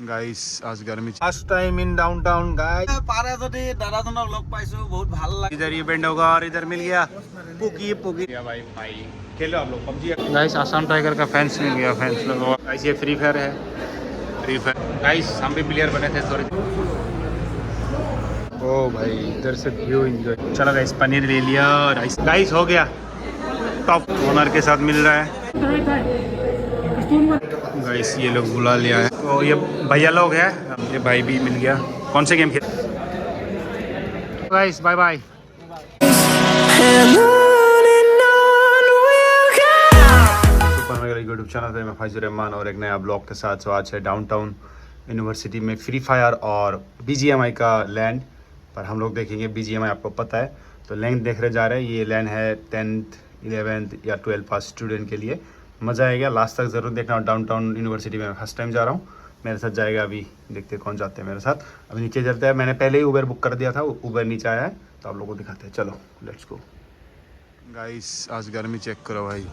Guys আজ गर्मी first time in downtown guys पारे যদি দাদাজনক লগ পাইছো বহুত ভাল লাগে इधर ये बैंड होगा और इधर मिल गया पुकी पुकी भाई भाई खेलो आप लोग पबजी गाइस आसाम टाइगर का फैंस मिल गया फैंस लोग गाइस ये फ्री फायर है फ्री फायर गाइस हम भी प्लेयर बने थे सॉरी ओ भाई इधर से व्यू एंजॉय चलो गाइस पनीर ले लिया राइस गाइस हो गया टॉप ओनर के साथ मिल रहा है गाइस ये लोग बुला लिया है तो ये भैया लोग हैं ये भाई भी मिल गया कौन से गेम खेल guys bye bye YouTube channel पे मैं फैजुर रहमान और एक नया ब्लॉग के साथ आज है डाउनटाउन यूनिवर्सिटी में फ्री फायर और BGMI का लैंड पर हम लोग देखेंगे BGMI आपको पता है तो लैंड देख रहे जा रहे हैं ये लैंड है 10th 11th या 12th पास स्टूडेंट के लिए मज़ा आएगा लास्ट तक ज़रूर देखना और डाउनटाउन यूनिवर्सिटी में मैं फर्स्ट टाइम जा रहा हूँ मेरे साथ जाएगा अभी देखते हैं कौन जाते हैं मेरे साथ अभी नीचे चलते हैं मैंने पहले ही उबर बुक कर दिया था उबर नीचे आया है तो आप लोगों को दिखाते हैं चलो लेट्स गो गाइस आज गर्मी चेक करो भाई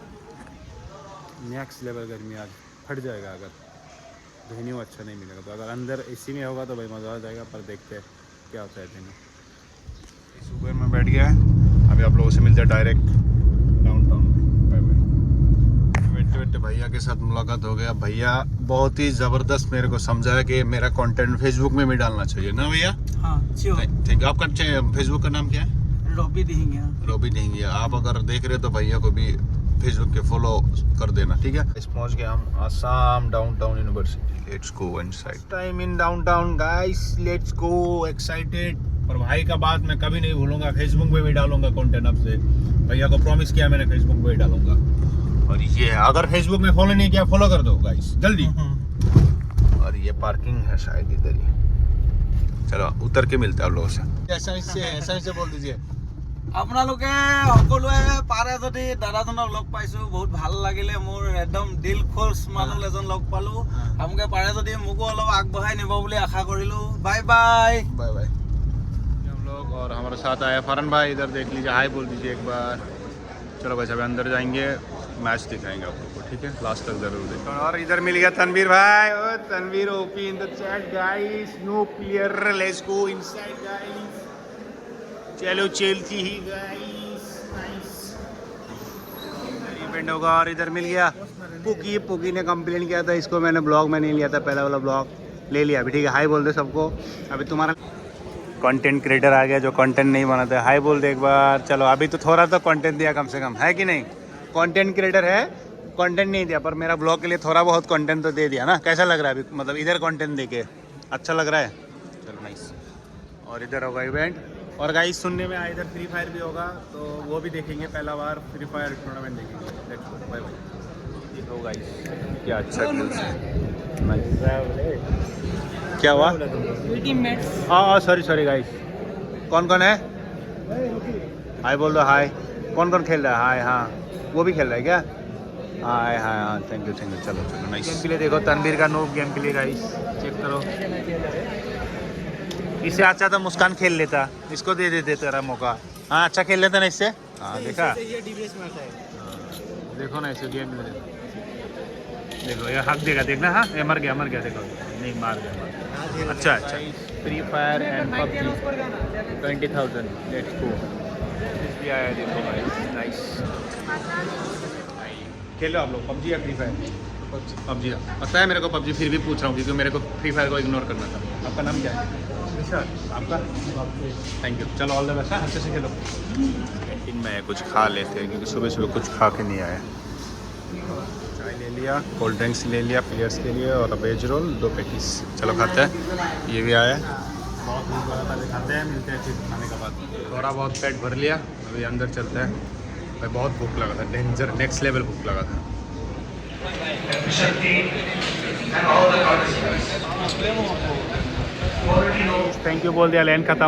नेक्स्ट लेवल गर्मी आज फट जाएगा अगर वेन्यू अच्छा नहीं मिलेगा तो अगर अंदर AC में होगा तो भाई मज़ा आ जाएगा पर देखते हैं क्या होता है वेन्यू इस उबर में बैठ गया है अभी आप लोगों से मिलते हैं डायरेक्ट डाउनटाउन बाय बाय भैया के साथ मुलाकात हो गया भैया बहुत ही ज़बरदस्त मेरे को समझाया कि मेरा कंटेंट फेसबुक में भी डालना चाहिए ना भैया हाँ थैंक यू आपका फेसबुक का नाम क्या है रोबी दिहिंगे रोबी देंगे आप अगर देख रहे हो तो भैया को भी फेसबुक के फॉलो कर देना ठीक है इस पहुंच गए हम Assam downtown university let's go inside time in downtown guys let's go excited पर भाई का बात मैं कभी नहीं भूलूंगा फेसबुक पे भी डालूंगा कंटेंट आपसे भैया को प्रॉमिस किया मैंने फेसबुक पे ही डालूंगा और ये अगर फेसबुक में फॉलो नहीं किया फॉलो कर दो गाइस जल्दी और ये पार्किंग है शायद इधर ही चलो उतर के मिलते हैं आप लोगों से ऐसा बोल दीजिए আপোনালোকে সকলোৱে পাৰে যদি দাদাজনক লগ পাইছো বহুত ভাল লাগিলে মোৰ একদম দিল খোলছ মানুহ এজন লগ পালো আমকে পাৰে যদি মোকো অলপ আগবঢ়াই নিব বুলি আশা কৰিলো বাই বাই बाय बाय हम लोग और हमारे साथ आया फरन भाई इधर देख लीजिए हाय बोल दीजिए एक बार चलो भाई अभी अंदर जाएंगे मैच दिखाएंगे आप लोग को ठीक है लास्ट तक जरूर देखो और इधर मिल गया तनवीर भाई ओ Tanveer OP in the chat guys no player let's go inside guys चलो चलती ही गाइस नाइस इवेंट होगा और इधर मिल गया पुकी ने कंप्लेन किया था इसको मैंने ब्लॉग में नहीं लिया था पहला वाला ब्लॉग ले लिया अभी ठीक है हाय बोल दे सबको अभी तुम्हारा कंटेंट क्रिएटर आ गया जो कंटेंट नहीं बनाते हाय बोल दे एक बार चलो अभी तो थोड़ा तो कंटेंट दिया कम से कम है कि नहीं कंटेंट क्रिएटर है कंटेंट नहीं दिया पर मेरा ब्लॉग के लिए थोड़ा बहुत कंटेंट तो दे दिया ना कैसा लग रहा है अभी मतलब इधर कंटेंट देके अच्छा लग रहा है चलो नाइस और इधर होगा इवेंट और गाइस सुनने में आया इधर फ्री फायर भी होगा तो वो भी देखेंगे पहला बार फ्री फायर टूर्नामेंट देखेंगे लेट्स गो बाय बाय देखो गाइस क्या अच्छा क्या हुआ हाँ सॉरी गाइस कौन कौन है हाय बोल दो हाय कौन कौन खेल रहा है हाय हाँ वो भी खेल रहा है क्या हाय हाँ थैंक यू चलो नाइस गेम के लिए देखो तनवीर का नोब गेम के लिए गाइस चेक करो इससे अच्छा तो मुस्कान खेल लेता इसको दे देते तेरा मौका हाँ अच्छा खेल लेता ना इससे हाँ देखा देखो ना इसे गेम में देखो ये हक देगा देखना हाँ ये मर गया देखो नहीं मार गया अच्छा free fire and PUBG 20,000 let's go भी आया देखो भाई नाइस खेलो आप लोग PUBG या फ्री फायर PUBG पता है मेरे को PUBG फिर भी पूछ रहा हूँ क्योंकि मेरे को फ्री फायर को इग्नोर करना था आपका नाम क्या है सर आपका थैंक यू चलो ऑल द बेस्ट अच्छे से खेलो कैंटीन में कुछ खा लेते हैं क्योंकि सुबह कुछ खा के नहीं आए चाय ले लिया कोल्ड ड्रिंक्स ले लिया प्लेयर्स के लिए और वेज रोल 2 पैटीज चलो खाते हैं ये भी आया बहुत भूख लगा था खाते हैं मिलते हैं फिर खाने के बाद थोड़ा बहुत पेट भर लिया अभी अंदर चलते हैं भाई बहुत भूख लगा था डेंजर नेक्स्ट लेवल भूख लगा था थैंक यू बोल दिया लैंड खत्म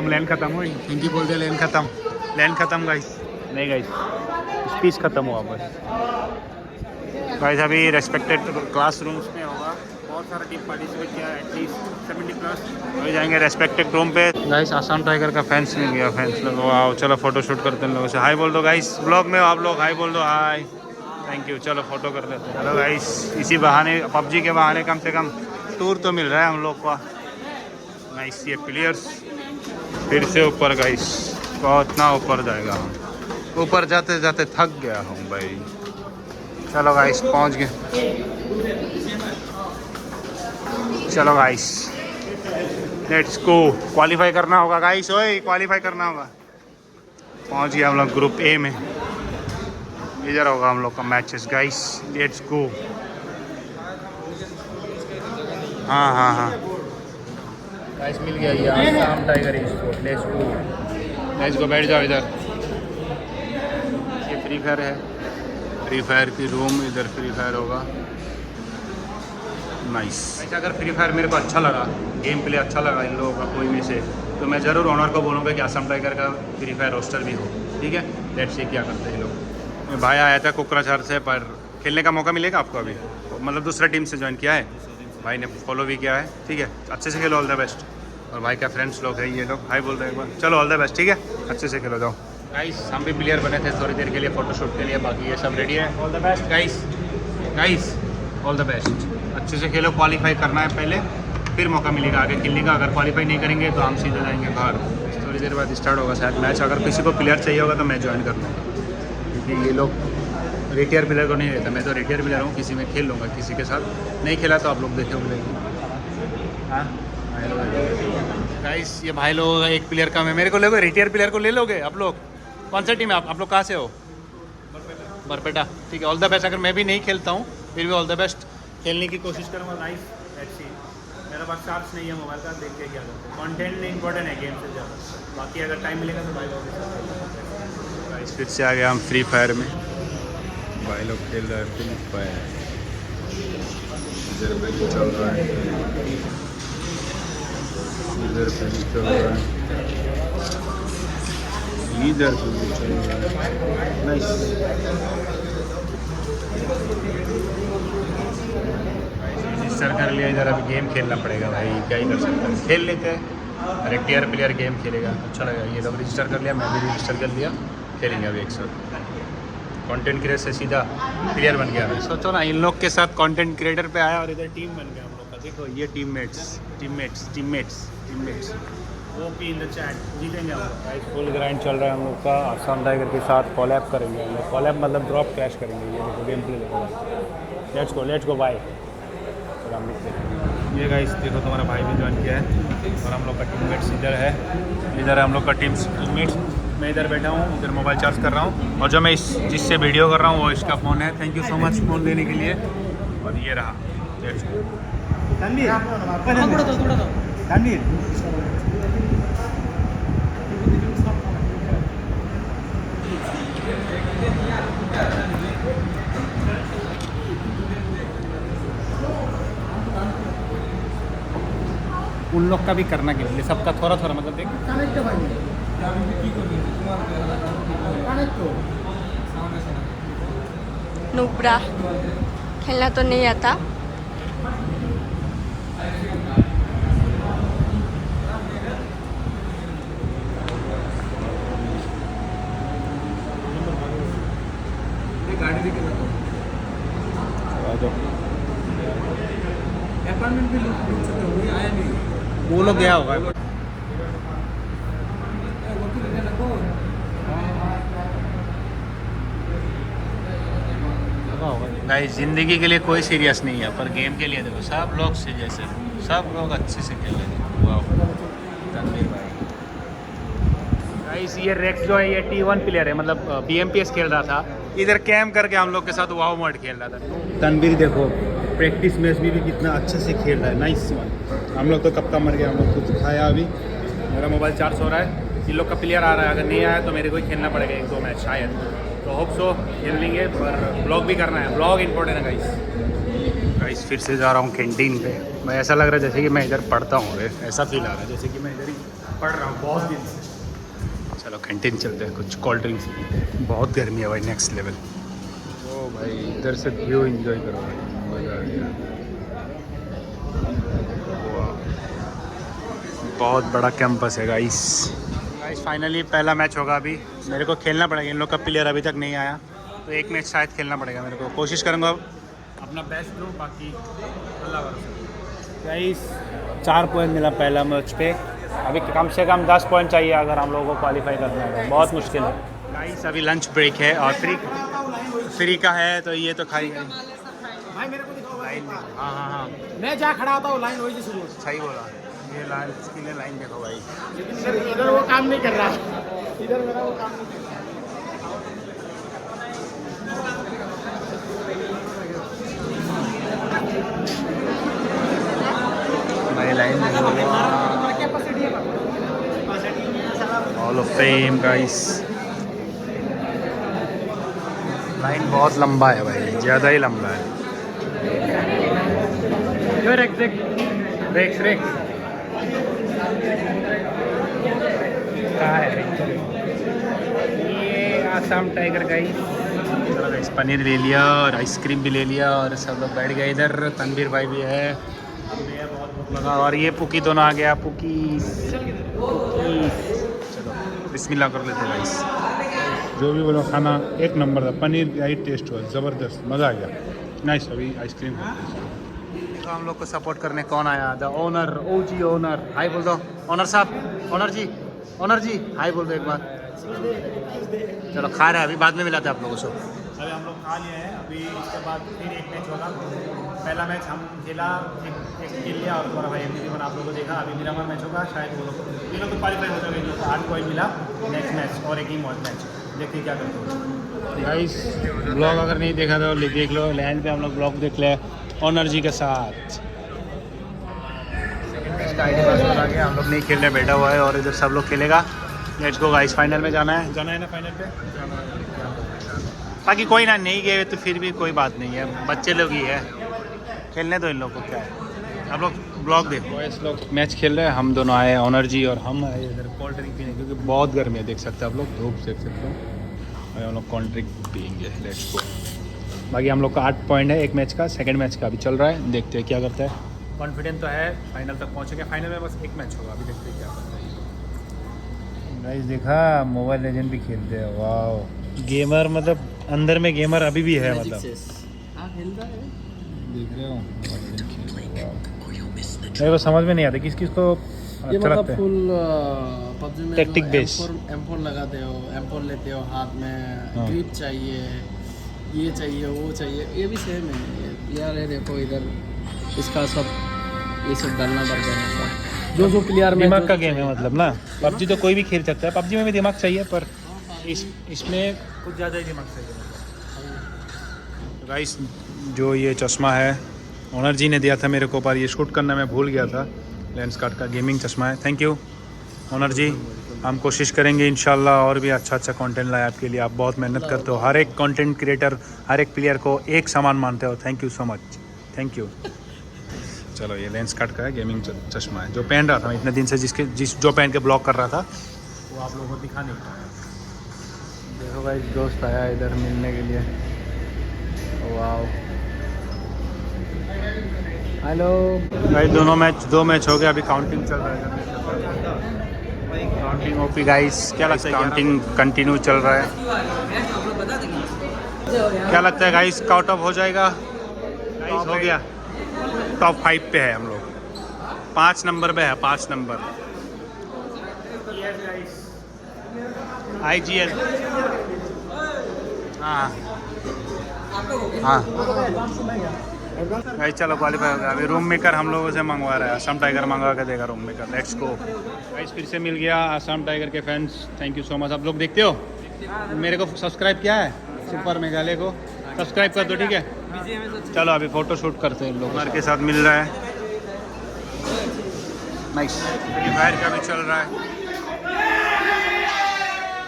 हुई थैंक यू बोल दिया लैंड खत्म गाइस नहीं गाइस स्पीच खत्म हुआ बस गाइस अभी रेस्पेक्टेड क्लासरूम्स में होगा बहुत सारा टीम पार्टिसिपेट किया एटलीस्ट 70+ अभी जाएंगे रेस्पेक्टेड रूम पे गाइस आसाम टाइगर का फैंस मिल गया फैंस लोग आओ चलो फोटो शूट करते हैं लोगों से हाय बोल दो गाइस ब्लॉग में आप लोग हाय बोल दो हाय थैंक यू चलो फोटो कर लेते हैं चलो गाइस इसी बहाने PUBG के बहाने कम से कम टूर तो मिल रहा है हम लोग का। नाइस, ये प्लेयर्स फिर से ऊपर गाइस, कितना ऊपर जाएगा हम, ऊपर जाते जाते थक गया हूँ भाई। चलो गाइस पहुँच गए, चलो गाइस लेट्स गो। क्वालिफाई करना होगा गाइस, ओए क्वालिफाई करना होगा। पहुँच गया हम लोग ग्रुप ए में, इधर होगा हम लोग का मैचेस गाइस, लेट्स गो। हाँ हाँ हाँ गाइस मिल गया ये Assam tiger sport, let's go let's go. बैठ जाओ इधर, ये फ्री फायर है, फ्री फायर की रूम, इधर फ्री फायर होगा। नाइस। ऐसा अगर फ्री फायर मेरे को अच्छा लगा, गेम प्ले अच्छा लगा इन लोगों का कोई में से, तो मैं ज़रूर ऑनर को बोलूँगा कि आसाम टाइगर का फ्री फायर रोस्टर भी हो, ठीक है। लेट्स सी क्या करते हैं ये लोग। भाई आया था कोकराझार से, पर खेलने का मौका मिलेगा आपको अभी, मतलब दूसरा टीम से ज्वाइन किया है भाई ने, फॉलो भी किया है, ठीक है। अच्छे से खेलो, ऑल द बेस्ट। और भाई का फ्रेंड्स लोग हैं ये लोग, हाई बोल रहे हैं एक बार। चलो ऑल द बेस्ट, ठीक है, अच्छे से खेलो जाओ। गाइस हम भी प्लेयर बने थे थोड़ी देर के लिए फोटोशूट के लिए, बाकी ये सब रेडी है। All the best guys, guys all the best. अच्छे से खेलो, क्वालिफाई करना है पहले, फिर मौका मिलेगा आगे खेलने का। अगर क्वालिफाई नहीं करेंगे तो हम सीधे जाएंगे बाहर। थोड़ी देर बाद स्टार्ट होगा शायद मैच। अगर किसी को प्लेयर चाहिए होगा तो मैं ज्वाइन कर लूँगा, क्योंकि ये लोग रिटायर प्लेयर को नहीं रहता। मैं तो रिटायर प्लेयर हूँ, किसी में खेल लूँगा, किसी के साथ नहीं खेला तो आप लोग देखोगे। हाँ गाइस ये भाई लोग एक प्लेयर कम है, मेरे को लोगे रिटायर प्लेयर को ले लोगे आप लोग? कौन सा टीम है आप लोग कहाँ से हो? बरपेटा, ठीक है। All the best. अगर मैं भी नहीं खेलता हूँ फिर भी ऑल द बेस्ट, खेलने की कोशिश करूँगा। गाइस लेट्स सी, मेरा पास चार्ज नहीं है मोबाइल का, देख के क्या करते हैं। कंटेंट नहीं इंपॉर्टेंट है गेम से ज़्यादा, बाकी अगर टाइम मिलेगा तो भाई लोग। गाइस फिर से आ गया हम फ्री फायर में, भाई लोग खेल रहे हैं फ्री फायर, इधर पे चल रहा है, इधर पे चल रहा है, इधर पे चल रहा है। नाइस, रजिस्टर कर लिया इधर। अभी गेम खेलना पड़ेगा भाई, क्या ही कर सकते हैं, खेल लेते हैं। रिटायर प्लेयर गेम खेलेगा, अच्छा लगेगा। ये लोग रजिस्टर कर लिया, मैं भी रजिस्टर कर लिया, खेलेंगे अभी एक साथ। कंटेंट क्रिएटर से सीधा प्लेयर बन गया मैं। सोचो ना, इन लोग के साथ कंटेंट क्रिएटर पे आया और इधर टीम बन गया हम लोग का। देखो ये टीममेट्स वो भी इन द चैट, जीतेंगे हम लोग। फुल ग्राइंड चल रहा है हम लोग का। आसाम टाइगर के साथ कॉलैब करेंगे हम लोग, कॉलैब मतलब ड्रॉप क्रैश करेंगे। ये देखो गेम प्ले देखो, लेट्स गो बाय। ये गाइस देखो तुम्हारा भाई भी ज्वाइन किया है, और हम लोग का टीममेट्स इधर है, इधर है हम लोग का टीममेट्स। मैं इधर बैठा हूँ, इधर मोबाइल चार्ज कर रहा हूँ, और जो मैं जिससे वीडियो कर रहा हूँ वो इसका फ़ोन है। Thank you so much phone देने के लिए। और ये रहा, लेट्स गो। उन लोग का भी करना के लिए, सबका थोड़ा थोड़ा मतलब देख। नुब्रा खेलना तो नहीं आता। अपार्टमेंट भी आया नहीं, वो लोग गया होगा। गाइस ज़िंदगी के लिए कोई सीरियस नहीं है, पर गेम के लिए देखो सब लोग सीरियस है, सब लोग अच्छे से खेल रहे हैं। वाह तनवीर भाई। गाइस ये रेक्स जो है ये T1 प्लेयर है, मतलब BMPS खेल रहा था, इधर कैम करके हम लोग के साथ वाव मोड खेल रहा था। तनवीर देखो प्रैक्टिस मैच में भी कितना अच्छे से खेल रहा है, नाइस वन। हम लोग तो कब का मर गया, हम लोग कुछ दिखाया। अभी मेरा मोबाइल चार्ज हो रहा है, इन लोग का प्लेयर आ रहा है, अगर नहीं आया तो मेरे को ही खेलना पड़ेगा 1-2 मैच शायद, तो होप सो खेल लेंगे। पर ब्लॉग भी करना है, ब्लॉग इंपॉर्टेंट है गाइस। फिर से जा रहा हूँ कैंटीन पे। मैं ऐसा लग रहा है जैसे कि मैं इधर पढ़ता हूँ, ऐसा फील आ रहा है जैसे कि मैं इधर ही पढ़ रहा हूँ बहुत दिन से। चलो कैंटीन चलते हैं, कुछ कोल्ड ड्रिंक्स। बहुत गर्मी है भाई, नेक्स्ट लेवल। ओ भाई इधर से व्यू एंजॉय करो भाई, मज़ा आ गया। बहुत बड़ा कैंपस है गाइस। फाइनली पहला मैच होगा अभी, मेरे को खेलना पड़ेगा। इन लोग का प्लेयर अभी तक नहीं आया, तो एक मैच शायद खेलना पड़ेगा मेरे को। कोशिश करूँगा अपना बेस्ट दूँ, बाकी अल्लाह भरोसा। गाइस 4 पॉइंट मिला पहला मैच पे। अभी कम से कम 10 पॉइंट चाहिए अगर हम लोगों को क्वालिफाई करना है, बहुत मुश्किल है। गाइस अभी लंच ब्रेक है और फ्री का है तो ये तो खाई भाई मेरे को दिखाओ लाइन। हाँ हाँ हाँ मैं जहाँ खड़ा होता हूँ लाइन वही से शुरू सही बोला। ये लाइन इसके लिए लाइन देखो भाई। लेकिन इधर वो काम नहीं कर रहा, इधर मेरा वो काम नहीं कर रहा। भाई line hall of fame guys. Line बहुत लंबा है भाई, ज़्यादा ही लंबा है। रेक्स कहाँ है? ये आसाम टाइगर गाइस। पनीर ले लिया और आइसक्रीम भी ले लिया और सब लोग बैठ गए इधर। तनवीर भाई भी है, बहुत भूख लगा। और ये पुकी दोनों आ गया। पुकी चलो बिस्मिल्लाह कर लेते हैं गाइस। जो भी बोलो खाना एक नंबर था। पनीर का ही टेस्ट हुआ ज़बरदस्त, मज़ा आ गया। नाइस। अभी आइसक्रीम तो हम लोग को सपोर्ट करने कौन आया? The owner, OG owner. Hi बोल दो ओनर साहब। ओनर जी हाय बोल दो एक बार। चलो खा रहे हैं, अभी बाद में मिलाते हैं आप लोगों से। अभी हम लोग खा लिए हैं। अभी इसके बाद फिर एक मैच होगा। पहला मैच हम खेला, एक खेल लिया और तुम्हारा भाई MVP बना, आप लोगों को देखा। अभी मेरा मैच होगा, शायद वो लोग ये लोग तो क्वालिफाई हो जाएंगे। इन लोग को 8 पॉइंट मिला। नेक्स्ट मैच और एक ही मैच देखिए क्या करते हो। गाइस ब्लॉग अगर नहीं देखा तो देख लो। लैंड पे हम लोग ब्लॉग देख ले ओनर जी के साथ। सेकंड मैच का आईडी पासवर्ड आ गया। हम लोग नहीं खेलने बैठा हुआ है और इधर सब लोग खेलेगा। Let's go guys. फाइनल में जाना है ना फाइनल पे। बाकी कोई ना नहीं गए तो फिर भी कोई बात नहीं है, बच्चे लोग ही है, खेलने दो इन लोग को। क्या है, आप लोग ब्लॉग देखो। बॉयस लोग मैच खेल रहे हैं, हम दोनों आए ओनर जी और हम आए इधर कोल्ड ड्रिंक पीने, क्योंकि बहुत गर्मी है। देख सकते हैं आप लोग, धूप देख सकते हो। और हम लोग कोल्ड ड्रिंक पियेंगे। Let's go. बाकी हम लोग का 8 पॉइंट है एक मैच का। सेकंड मैच का अभी चल रहा है, देखते हैं क्या करता है। कॉन्फिडेंस तो है फाइनल तक पहुँचेंगे। फाइनल में बस एक मैच होगा, अभी देखते हैं क्या करता है। गाइस देखा, मोबाइल लेजेंड भी खेलते हैं। वाह, गेमर मतलब अंदर में गेमर अभी भी है, मतलब देख रहे हो। मेरे को समझ में नहीं आता किस को ये अच्छा मतलब लगता है। फुल पबजी में Tactic base। M4 लगाते हो, M4 लेते हो हाथ में, हाँ। ग्रिप चाहिए, ये चाहिए वो चाहिए। ये भी सेम है यार। ये देखो इधर इसका सब ये सब डालना पड़ता है। जो प्लेयर में दिमाग का गेम है मतलब ना। पबजी तो कोई भी खेल सकता है, पबजी में भी दिमाग चाहिए, पर इसमें कुछ ज़्यादा ही दिमाग चाहिए। गाइस जो ये चश्मा है ओनर जी ने दिया था मेरे को, पर ये शूट करने में भूल गया था। लेंसकार्ट का गेमिंग चश्मा है। थैंक यू ओनर जी। हम कोशिश करेंगे इंशाल्लाह और भी अच्छा कंटेंट लाए आपके लिए। आप बहुत मेहनत करते हो, हर एक कंटेंट क्रिएटर हर एक प्लेयर को एक समान मानते हो। Thank you so much, thank you. चलो ये लेंसकार्ट का है, गेमिंग चश्मा है, जो पहन रहा था मैं इतने दिन से, जो पहन के ब्लॉग कर रहा था, वो आप लोगों को दिखा नहीं पाया। देखो भाई दोस्त आया इधर मिलने के लिए। वाह, हेलो भाई। दो मैच हो गए, अभी काउंटिंग चल रहा है। काउंटिंग ओपी गाइस, क्या लगता है? काउंटिंग कंटिन्यू चल रहा है। क्या लगता है गाइस, काउट ऑफ हो जाएगा? गाइस हो गया। टॉप 5 पे है हम लोग, 5 नंबर पे है, 5 नंबर। IGL हाँ भाई चलो क्वालिफाई हो गया। अभी रूम मेकर हम लोगों से मंगवा रहा है, असम टाइगर मंगवा के देगा room maker. Let's go guys. फिर से मिल गया असम टाइगर के fans, thank you so much. आप लोग देखते हो, मेरे को सब्सक्राइब किया है, सुपर मेघालय को सब्सक्राइब कर दो, ठीक है? चलो अभी फोटो शूट करते हैं। लोग के साथ मिल रहा है। नाइस। फ्री फायर का भी चल रहा है।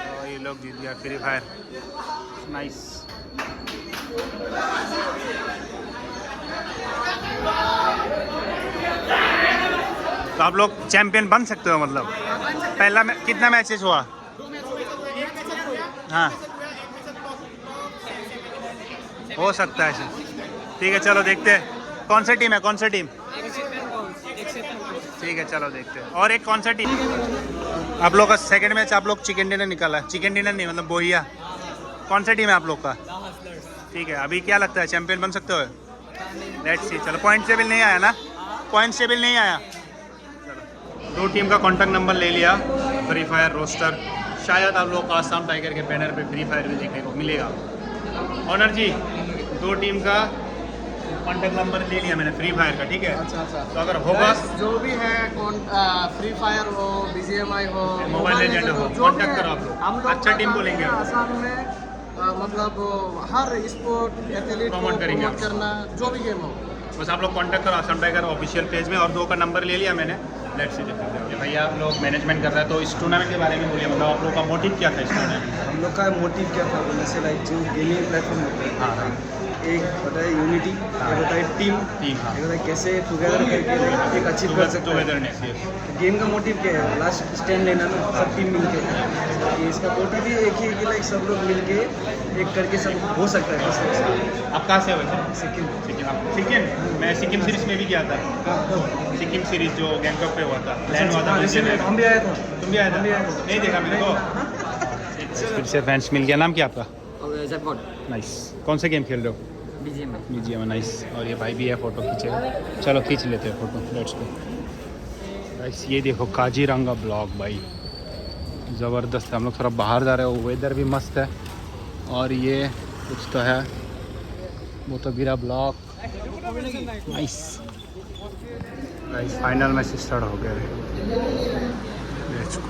तो ये लोग जीत गया फ्री फायर। नाइस। तो आप लोग चैंपियन बन सकते हो मतलब। पहला कितना मैचेस हुआ? हाँ हो सकता है। ठीक है चलो देखते हैं कौन सा टीम है, कौन सा टीम। ठीक है चलो देखते हैं। और एक कौन सा टीम आप लोग का सेकंड मैच? आप लोग चिकन डिनर निकाला है, चिकन डिनर नहीं मतलब बोहिया। कौन सा टीम है आप लोग का? ठीक है, अभी क्या लगता है चैंपियन बन सकते हो? Let's see. चलो पॉइंट टेबल नहीं आया ना, पॉइंट टेबल नहीं आया। चलो 2 टीम का कॉन्टैक्ट नंबर ले लिया। फ्री फायर रोस्टर, शायद आप लोग को आसाम टाइगर के बैनर पे फ्री फायर भी देखने को मिलेगा। ऑनर जी 2 टीम का कॉन्टैक्ट नंबर ले लिया मैंने फ्री फायर का, ठीक है। अच्छा तो अगर होगा जो भी है फ्री फायर हो, BGMI हो, मोबाइल लेजेंड हो, जो भी कॉन्टैक्ट है, करो आप लोग। हम लोग अच्छा का टीम काम बोलेंगे है आप। आसाम में मतलब हर स्पोर्ट एथलीट को Promote करेंगे प्रमोट आप। करना, जो भी गेम हो। बस आप लोग कांटेक्ट करो आसाम टाइगर ऑफिशियल पेज में। और 2 का नंबर ले लिया मैंने। लेट्स सी भैया आप लोग मैनेजमेंट कर रहे हैं, तो इस टूर्नामेंट के बारे में बोलिए। मतलब आप लोग का मोटिव क्या था इस टूर्नामेंट में? हम लोग का मोटिव क्या था बोलने से लाइक जो गेमिंग प्लेटफॉर्म होता है, हाँ हाँ एक होता है यूनिटी, एक होता है टीम, टीम, हाँ। एक होता है कैसे टुगेदर करके एक अचीव कर सकते हैं। Togetherness, yes. गेम का मोटिव क्या है? लास्ट स्टैंड लेना ना, सब टीम मिलके। ये इसका मोटिव भी एक ही है कि लाइक सब लोग मिलके एक करके सब हो सकता है कैसे। आप कहाँ से हो वैसे? सिक्किम। सिक्किम। आप सिक्किम? मैं सिक्किम सीरीज में भी गया था। सिक्किम सीरीज जो गैंगटॉक पे हुआ था, लैंड हुआ था। हम भी आया था। तुम भी आया था? नहीं देखा मेरे को। फिर से फैंस मिल गया। नाम क्या आपका? नाइस। कौन से गेम खेल रहे हो? BGMI। नाइस। और ये भाई भी है, फ़ोटो खींचे। चलो खींच लेते हैं फ़ोटो। Let's go guys. ये देखो काजीरंगा ब्लॉक भाई, ज़बरदस्त है। हम लोग थोड़ा बाहर जा रहे हो, वेदर भी मस्त है। और ये कुछ तो है, वो तो गिरा block. Nice guys, final match start हो गया है। Let's go.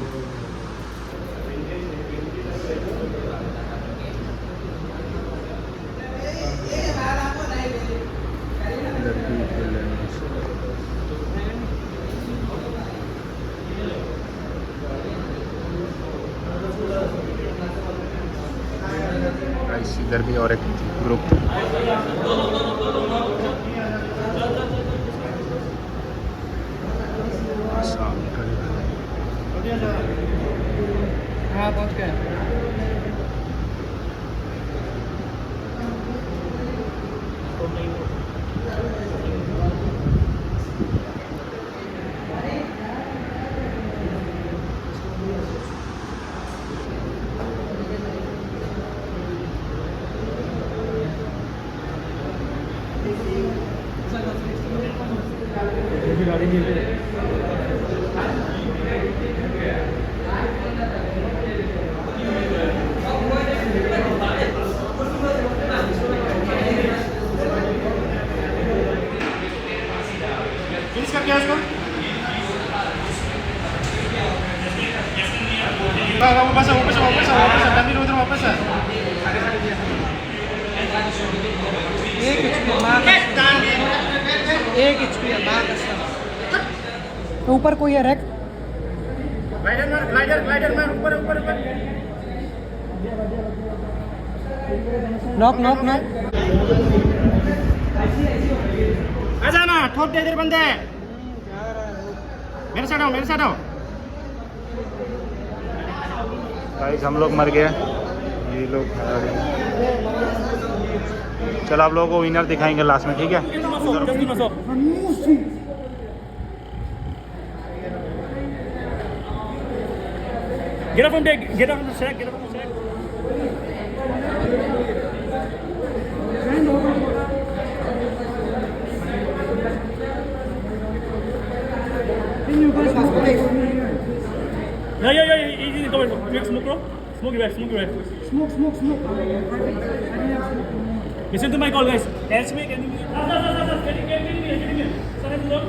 गाइस इधर भी और एक ग्रुप। हाँ पहुँच गए। एक HP है, ऊपर कोई है रैक? Knock knock knock. आजा ना, ठोक दे इधर बंदे। मेरे साथ आओ, मेरे साथ आओ। गाइस हम लोग मर गए। ये लोग चलो आप लोगों को विनर दिखाएंगे लास्ट में, ठीक है? Get up from there, get up from the sack, get up from the sack. Yeah, easy, come on, quick smoke bro. Smoke it back. Smoke. Listen to my call guys. Catch me, can you getting me. Sorry, look.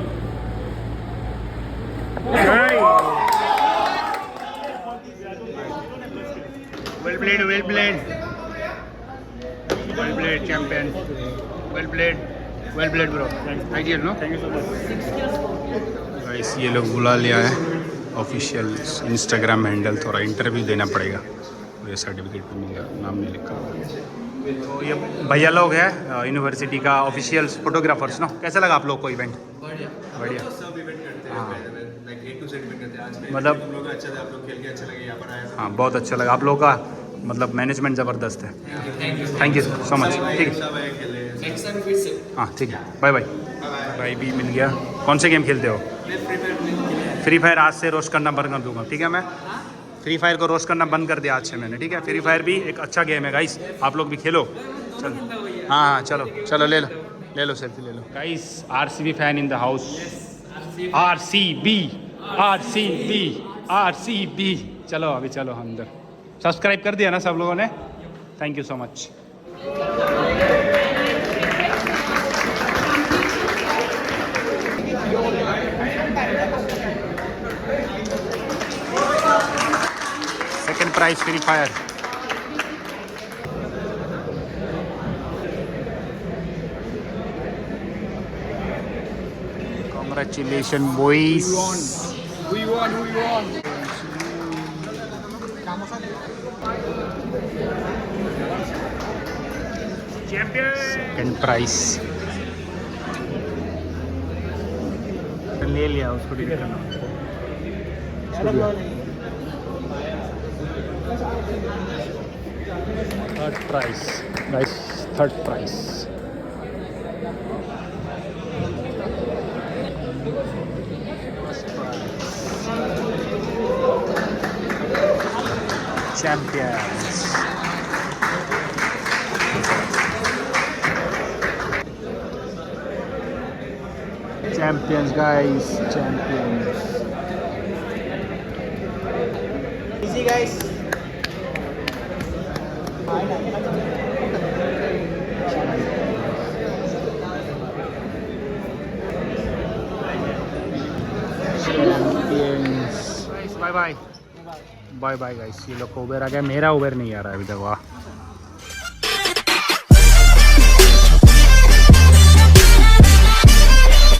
Well played, champion. Well played, bro. Ideal, no? Thank you so much. Guys ये लोग बुला लिया है official Instagram handle, थोड़ा interview देना पड़ेगा। ये certificate पे मिल गया, नाम नहीं लिखा। तो ये भैया लोग हैं यूनिवर्सिटी का ऑफिशियल फोटोग्राफर्स ना। कैसा लगा आप लोग को इवेंट? बढ़िया। सब इवेंट करते हैं, like A to Z event करते हैं। आज मतलब हम लोग अच्छा था, आप लोग खेल के अच्छा लगे, यहाँ पर आए। हाँ बहुत अच्छा लगा। आप लोग का मतलब मैनेजमेंट ज़बरदस्त है। Thank you so much. ठीक है, हाँ ठीक है, बाय बाय। भाई भी मिल गया। कौन से गेम खेलते हो? Free fire. आज से रोस्ट करना बंद कर दूंगा, ठीक है? मैं फ्री फायर को रोस्ट करना बंद कर दिया आज से मैंने, ठीक है? फ्री फायर भी एक अच्छा गेम है गाइस, आप लोग भी खेलो। चलो हाँ चलो ले लो सेल्फी ले लो। Guys RCB fan in the house. RCB RCB। चलो अभी चलो अंदर। सब्सक्राइब कर दिया ना सब लोगों ने? Thank you so much. Second prize Free Fire. Congratulations boys। Second prize ले लिया उसको टिकट करना। Third prize guys, third prize. Champions. Champions guys, champions। Easy guys। Bye bye bye bye guys. ये लोग को उबेर आ गया, मेरा उबेर नहीं आ रहा है अभी तक। वाह।